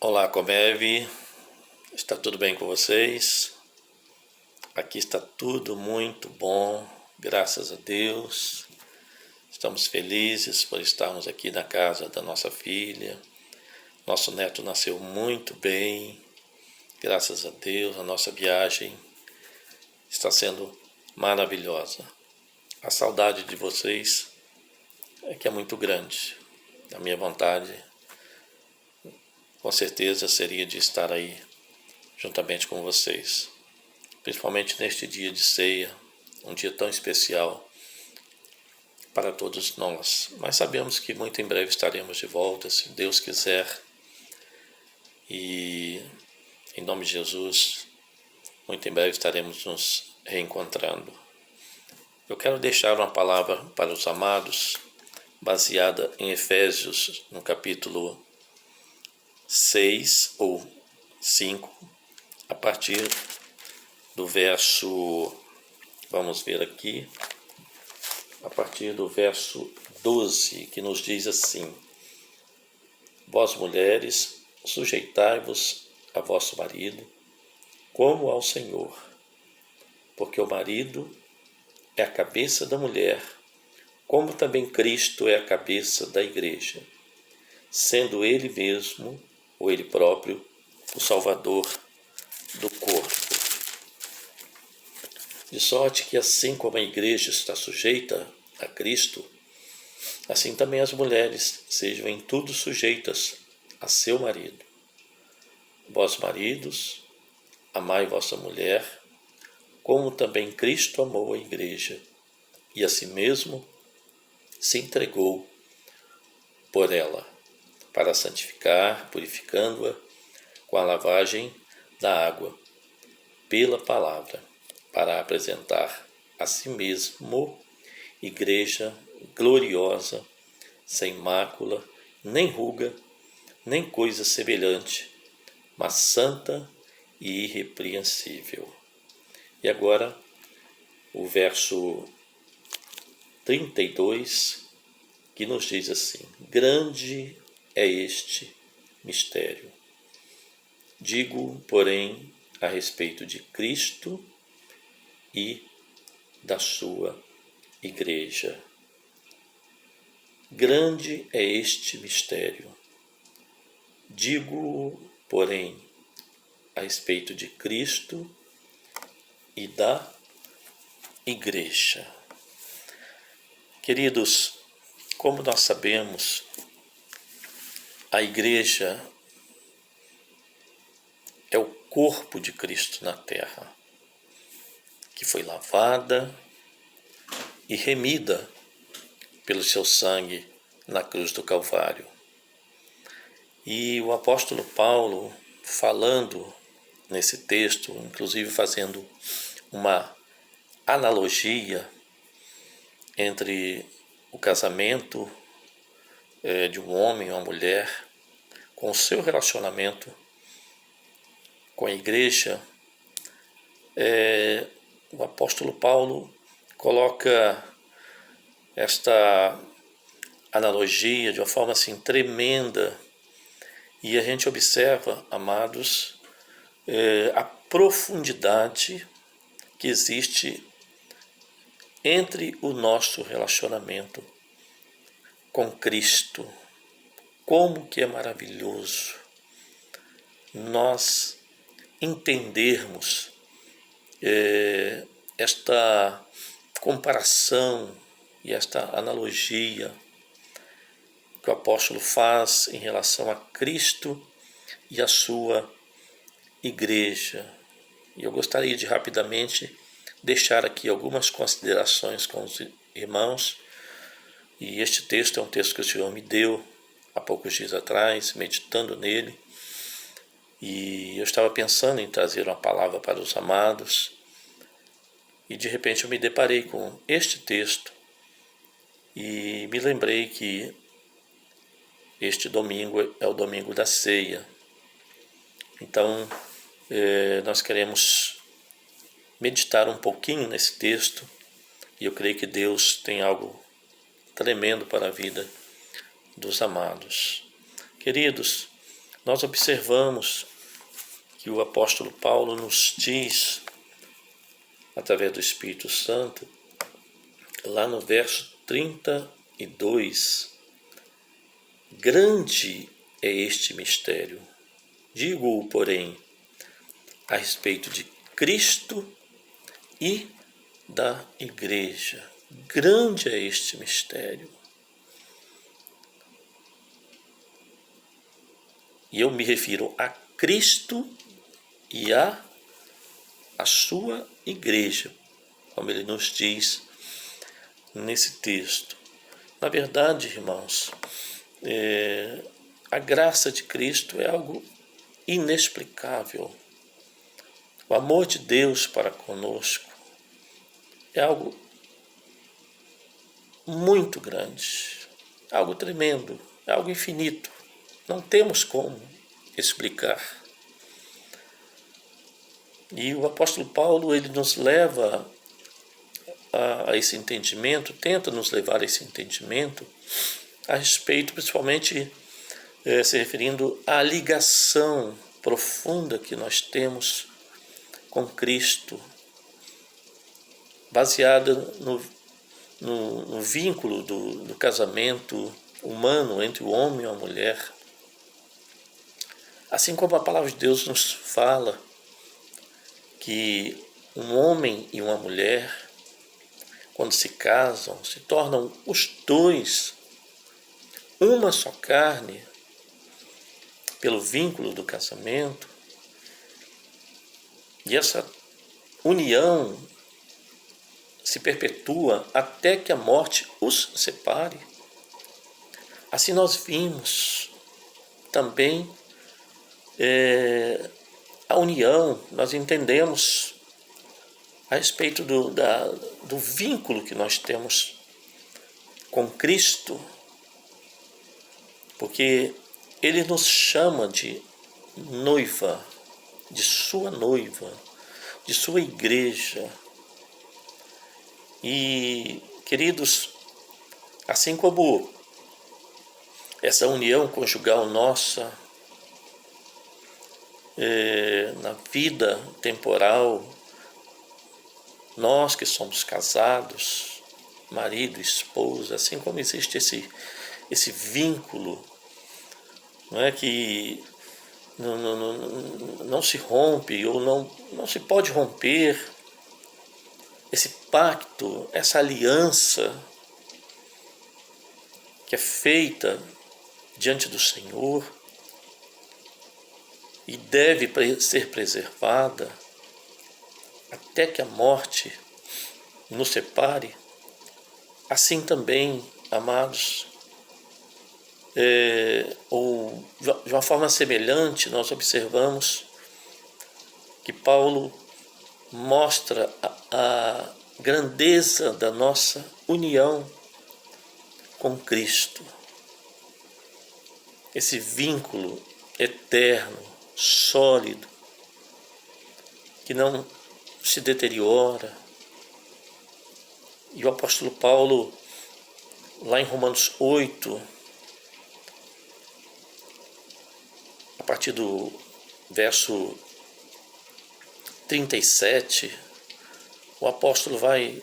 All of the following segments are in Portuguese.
Olá, Comev, está tudo bem com vocês? Aqui está tudo muito bom, graças a Deus. Estamos felizes por estarmos aqui na casa da nossa filha. Nosso neto nasceu muito bem, graças a Deus. A nossa viagem está sendo maravilhosa. A saudade de vocês é que é muito grande. A minha vontade, com certeza, seria de estar aí juntamente com vocês, principalmente neste dia de ceia, um dia tão especial para todos nós. Mas sabemos que muito em breve estaremos de volta, se Deus quiser, e em nome de Jesus, muito em breve estaremos nos reencontrando. Eu quero deixar uma palavra para os amados, baseada em Efésios, no capítulo 6 ou 5, a partir do verso, vamos ver aqui, a partir do verso 12, que nos diz assim: Vós, mulheres, sujeitai-vos a vosso marido, como ao Senhor, porque o marido é a cabeça da mulher, como também Cristo é a cabeça da igreja, sendo ele mesmo, ou ele próprio, o Salvador do corpo. De sorte que, assim como a igreja está sujeita a Cristo, assim também as mulheres sejam em tudo sujeitas a seu marido. Vós, maridos, amai vossa mulher, como também Cristo amou a igreja, e a si mesmo se entregou por ela, para santificar, purificando-a com a lavagem da água, pela palavra, para apresentar a si mesmo igreja gloriosa, sem mácula, nem ruga, nem coisa semelhante, mas santa e irrepreensível. E agora, o verso 32, que nos diz assim: Grande é este mistério. Digo, porém, a respeito de Cristo e da sua igreja. Grande é este mistério. Digo, porém, a respeito de Cristo e da igreja. Queridos, como nós sabemos, a igreja é o corpo de Cristo na terra, que foi lavada e remida pelo seu sangue na cruz do Calvário. E o apóstolo Paulo, falando nesse texto, inclusive fazendo uma analogia entre o casamento de um homem e uma mulher com o seu relacionamento com a igreja, o apóstolo Paulo coloca esta analogia de uma forma assim tremenda, e a gente observa, amados, a profundidade que existe entre o nosso relacionamento com Cristo. Como que é maravilhoso nós entendermos esta comparação e esta analogia que o apóstolo faz em relação a Cristo e a sua igreja. E eu gostaria de rapidamente deixar aqui algumas considerações com os irmãos. E este texto é um texto que o Senhor me deu há poucos dias atrás, meditando nele. E eu estava pensando em trazer uma palavra para os amados. E de repente eu me deparei com este texto e me lembrei que este domingo é o domingo da ceia. Então, nós queremos meditar um pouquinho nesse texto, e eu creio que Deus tem algo tremendo para a vida dos amados. Queridos, nós observamos que o apóstolo Paulo nos diz, através do Espírito Santo, lá no verso 32, grande é este mistério. Digo-o, porém, a respeito de Cristo e da Igreja. Grande é este mistério. E eu me refiro a Cristo e a sua Igreja, como ele nos diz nesse texto. Na verdade, irmãos, a graça de Cristo é algo inexplicável. O amor de Deus para conosco é algo muito grande, algo tremendo, é algo infinito. Não temos como explicar. E o apóstolo Paulo, ele nos leva a esse entendimento, tenta nos levar a esse entendimento a respeito, principalmente se referindo à ligação profunda que nós temos com Cristo, baseada no vínculo do casamento humano entre o homem e a mulher. Assim como a palavra de Deus nos fala que um homem e uma mulher, quando se casam, se tornam os dois uma só carne, pelo vínculo do casamento, e essa união se perpetua até que a morte os separe. Assim nós vimos também a união, nós entendemos a respeito do vínculo que nós temos com Cristo, porque ele nos chama de noiva, de sua noiva, de sua igreja. E, queridos, assim como essa união conjugal nossa na vida temporal, nós que somos casados, marido e esposa, assim como existe esse vínculo, não é, que não se rompe ou não se pode romper, esse pacto, essa aliança que é feita diante do Senhor e deve ser preservada até que a morte nos separe. Assim também, amados, ou de uma forma semelhante, nós observamos que Paulo mostra a grandeza da nossa união com Cristo. Esse vínculo eterno, sólido, que não se deteriora. E o apóstolo Paulo, lá em Romanos 8, a partir do verso 37, o apóstolo vai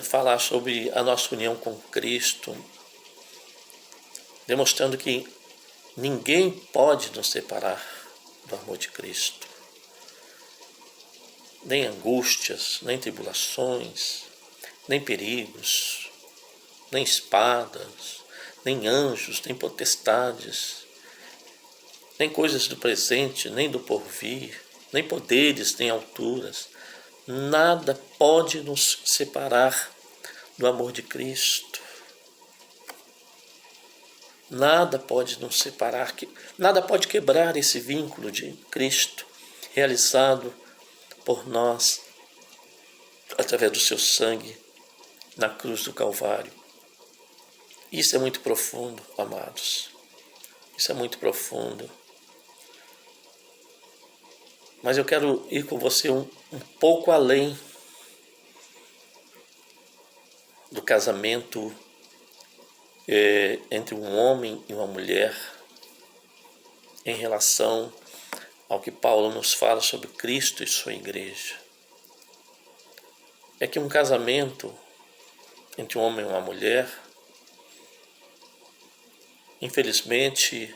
falar sobre a nossa união com Cristo, demonstrando que ninguém pode nos separar do amor de Cristo. Nem angústias, nem tribulações, nem perigos, nem espadas, nem anjos, nem potestades, nem coisas do presente, nem do porvir, nem poderes, nem alturas. Nada pode nos separar do amor de Cristo. Nada pode nos separar, nada pode quebrar esse vínculo de Cristo realizado por nós através do seu sangue na cruz do Calvário. Isso é muito profundo, amados. Isso é muito profundo. Mas eu quero ir com você um pouco além do casamento entre um homem e uma mulher, em relação ao que Paulo nos fala sobre Cristo e sua igreja. É que um casamento entre um homem e uma mulher, infelizmente,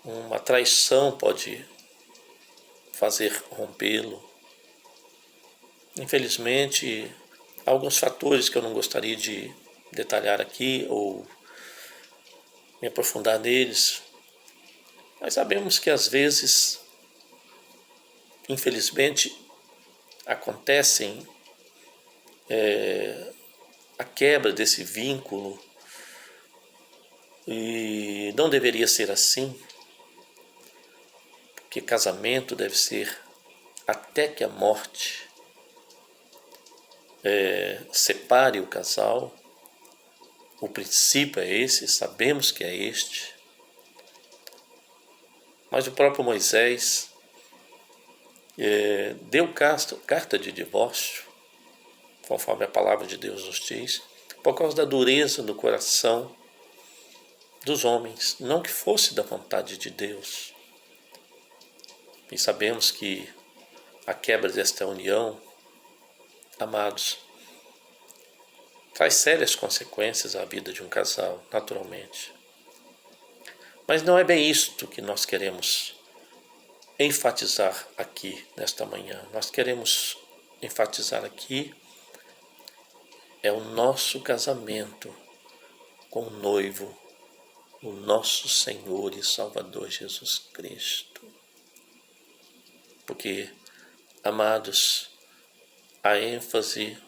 uma traição pode fazer rompê-lo. Infelizmente, há alguns fatores que eu não gostaria de detalhar aqui ou me aprofundar neles, mas sabemos que às vezes, infelizmente, acontecem a quebra desse vínculo e não deveria ser assim, porque casamento deve ser até que a morte separe o casal. O princípio é esse, sabemos que é este. Mas o próprio Moisés deu carta de divórcio, conforme a palavra de Deus nos diz, por causa da dureza do coração dos homens, não que fosse da vontade de Deus. E sabemos que a quebra desta união, amados, traz sérias consequências à vida de um casal, naturalmente. Mas não é bem isto que nós queremos enfatizar aqui nesta manhã. Nós queremos enfatizar aqui é o nosso casamento com o noivo, o nosso Senhor e Salvador Jesus Cristo. Porque, amados, a ênfase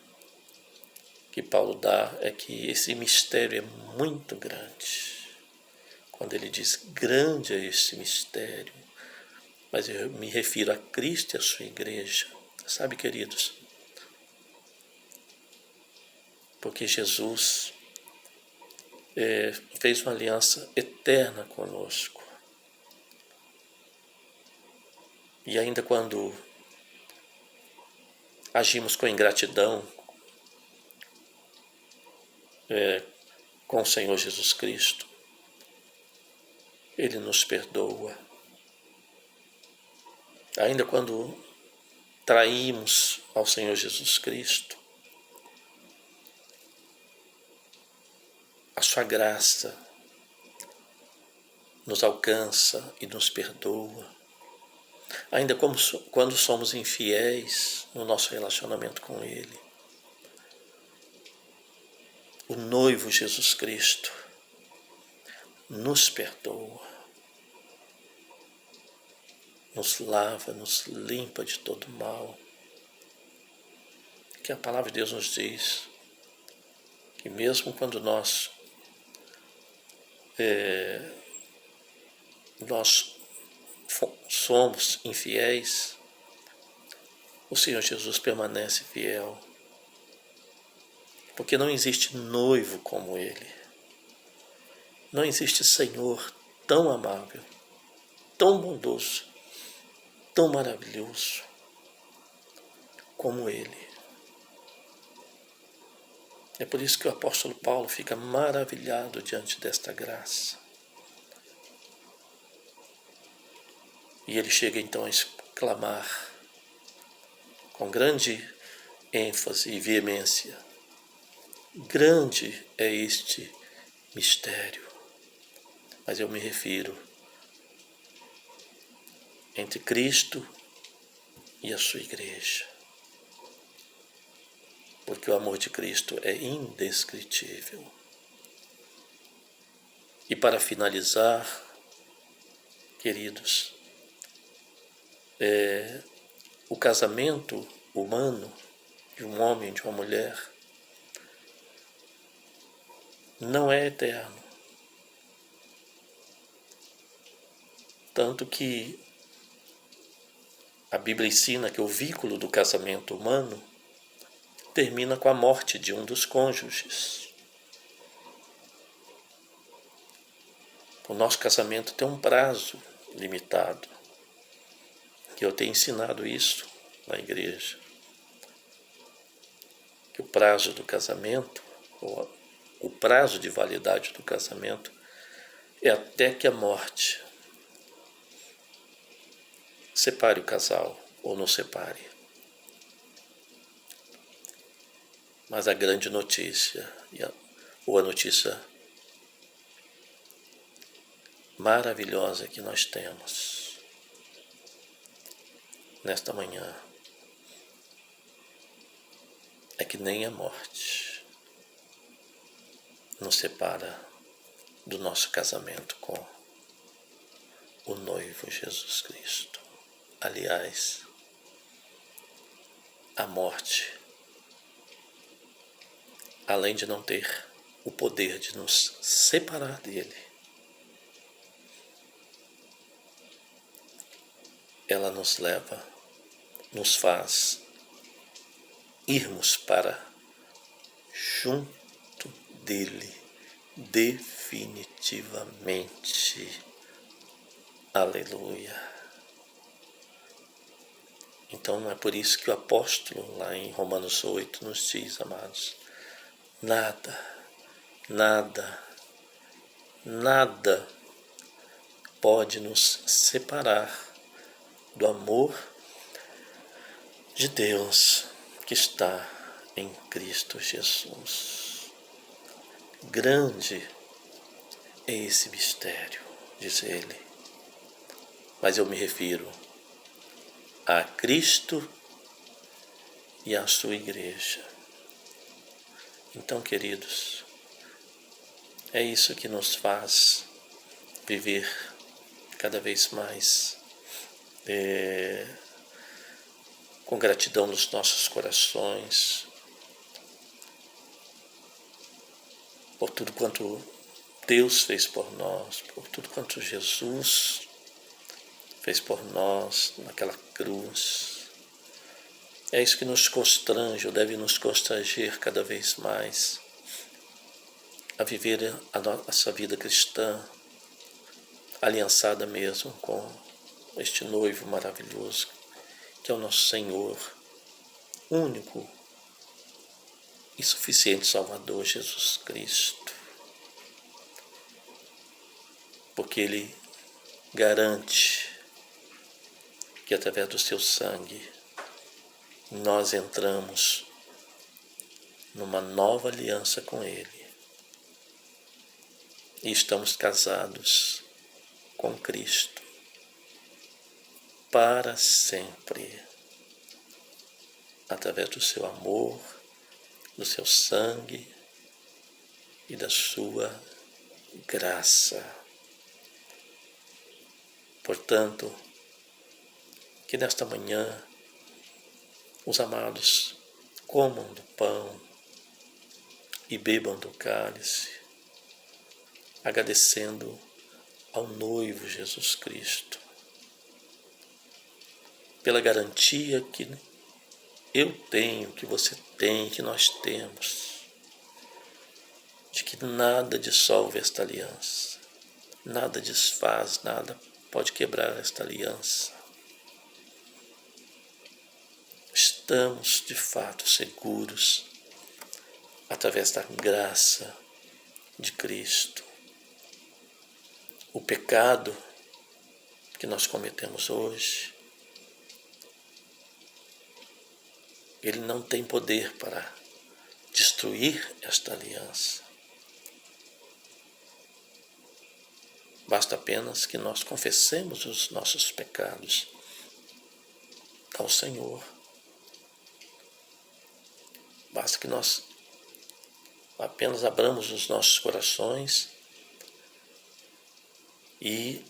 que Paulo dá é que esse mistério é muito grande. Quando ele diz grande é esse mistério, mas eu me refiro a Cristo e a sua igreja. Sabe, queridos, porque Jesus fez uma aliança eterna conosco. E ainda quando agimos com ingratidão com o Senhor Jesus Cristo, Ele nos perdoa. Ainda quando traímos ao Senhor Jesus Cristo, a sua graça nos alcança e nos perdoa. Ainda quando somos infiéis no nosso relacionamento com Ele, o noivo Jesus Cristo nos perdoa, nos lava, nos limpa de todo mal. Que a palavra de Deus nos diz que mesmo quando nós somos infiéis, o Senhor Jesus permanece fiel, porque não existe noivo como Ele, não existe Senhor tão amável, tão bondoso, tão maravilhoso como Ele. É por isso que o apóstolo Paulo fica maravilhado diante desta graça. E ele chega então a exclamar com grande ênfase e veemência: grande é este mistério. Mas eu me refiro entre Cristo e a sua igreja. Porque o amor de Cristo é indescritível. E para finalizar, queridos, o casamento humano de um homem e de uma mulher não é eterno. Tanto que a Bíblia ensina que o vínculo do casamento humano termina com a morte de um dos cônjuges. O nosso casamento tem um prazo limitado, que eu tenho ensinado isso na igreja, que o prazo do casamento, ou o prazo de validade do casamento, é até que a morte separe o casal ou não separe. Mas a grande notícia, ou a notícia maravilhosa que nós temos nesta manhã, é que nem a morte nos separa do nosso casamento com o noivo Jesus Cristo. Aliás, a morte, além de não ter o poder de nos separar dele, ela nos leva, nos faz irmos para junto dele definitivamente. Aleluia. Então é por isso que o apóstolo lá em Romanos 8 nos diz, amados, nada pode nos separar do amor de Deus que está em Cristo Jesus. Grande é esse mistério, diz ele. Mas eu me refiro a Cristo e à sua igreja. Então, queridos, é isso que nos faz viver cada vez mais com gratidão nos nossos corações por tudo quanto Deus fez por nós, por tudo quanto Jesus fez por nós naquela cruz. É isso que nos constrange, ou deve nos constranger cada vez mais a viver a nossa vida cristã, aliançada mesmo com este noivo maravilhoso, que é o nosso Senhor, único e suficiente Salvador Jesus Cristo. Porque Ele garante que através do seu sangue nós entramos numa nova aliança com Ele e estamos casados com Cristo para sempre, através do seu amor, do seu sangue e da sua graça. Portanto, que nesta manhã os amados comam do pão e bebam do cálice, agradecendo ao noivo Jesus Cristo pela garantia que eu tenho, que você tem, que nós temos, de que nada dissolve esta aliança, nada desfaz, nada pode quebrar esta aliança. Estamos de fato seguros através da graça de Cristo. O pecado que nós cometemos hoje, ele não tem poder para destruir esta aliança. Basta apenas que nós confessemos os nossos pecados ao Senhor. Basta que nós apenas abramos os nossos corações e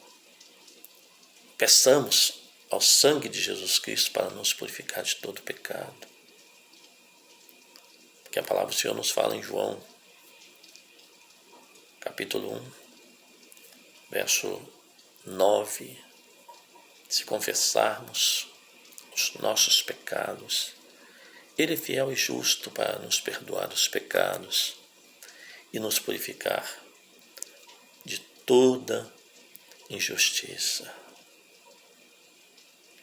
peçamos ao sangue de Jesus Cristo para nos purificar de todo pecado. Porque a palavra do Senhor nos fala em João, capítulo 1, verso 9, se confessarmos os nossos pecados, Ele é fiel e justo para nos perdoar os pecados e nos purificar de toda injustiça.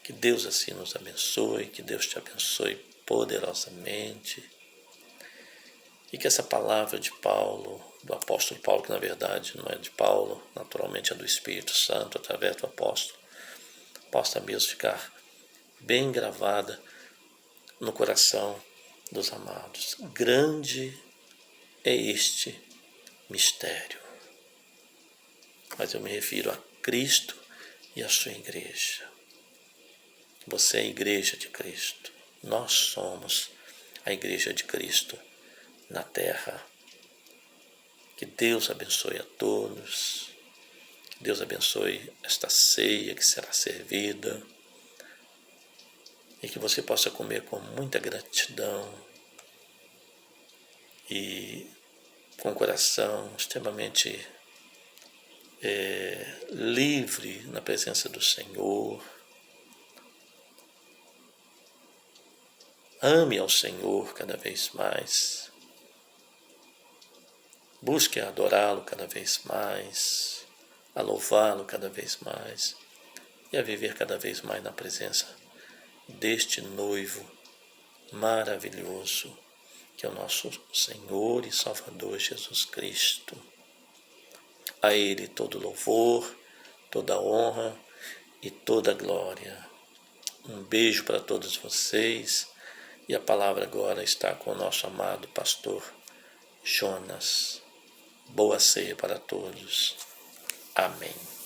Que Deus assim nos abençoe, que Deus te abençoe poderosamente e que essa palavra de Paulo, do apóstolo Paulo, que na verdade não é de Paulo, naturalmente é do Espírito Santo através do apóstolo, possa mesmo ficar bem gravada no coração dos amados. Grande é este mistério. Mas eu me refiro a Cristo e a sua igreja. Você é a igreja de Cristo. Nós somos a igreja de Cristo na terra. Que Deus abençoe a todos. Que Deus abençoe esta ceia que será servida. E que você possa comer com muita gratidão e com o coração extremamente livre na presença do Senhor. Ame ao Senhor cada vez mais. Busque adorá-lo cada vez mais, a louvá-lo cada vez mais e a viver cada vez mais na presença deste noivo maravilhoso, que é o nosso Senhor e Salvador Jesus Cristo. A Ele todo louvor, toda honra e toda glória. Um beijo para todos vocês e a palavra agora está com o nosso amado pastor Jonas. Boa ceia para todos. Amém.